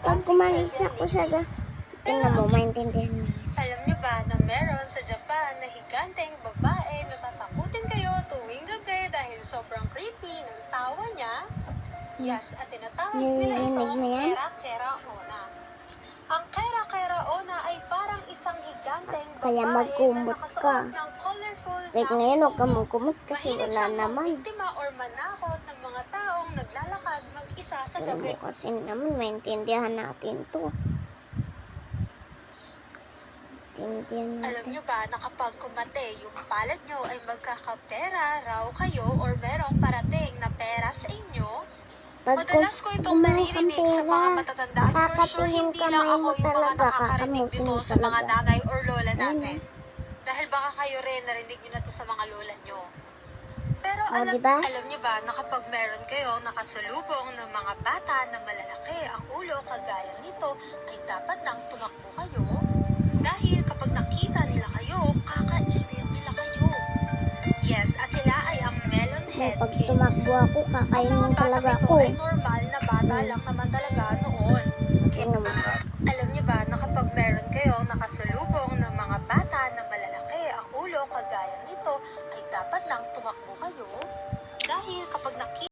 pag kumalis ako sa tingnan mo, maintindihan mo. Alam niyo ba na meron sa Japan na higanteng babae na tatakutin kayo tuwing gabi dahil sobrang creepy ng tawa niya? Yes, at tinatawag nila Naririnig mo itong yan? Kera Ona. Ang Kera Ona ay parang isang higanteng babae Kaya magkumot na ka. nakasuot ng colorful Wait, na ngayon huwag ka uniform. magkumot kasi Mahilig wala siyang naman. mambiktima or manakot ng mga taong naglalakad mag-isa sa Alam gabi. mo kasi naman, maintindihan natin to. Maintindihan Alam natin. nyo ba na kapag kumate yung palad nyo ay magkakapera raw kayo or merong parating na pera sa inyo? Pag Madalas ko itong naririnig sa mga pera, matatanda at for sure kakatin yung hindi lang kamay ako mo yung mga talaga, nakakarinig kakamutin nito mo sa mga talaga. nanay or lola Ayun, natin. Dahil baka kayo rin narinig nyo na to sa mga lola nyo. Pero O, diba? alam nyo ba na kapag meron kayong nakasalubong ng mga bata na malalaki ang ulo kagaya nito ay dapat nang tumakbo kayo? Dahil kapag nakita nila kayo, kakainin nila kayo. Yes, at sila ay ang melon head Pag kids. tumakbo ako, Ang kakainin mga talaga batang ito ako. ay normal na bata lang naman talaga noon. Tingnan mo. Alam niyo ba na kapag meron kayong nakasalubong ng mga bata na malalaki ang ulo kagaya nito, ay dapat nang tumakbo kayo? Dahil kapag nakita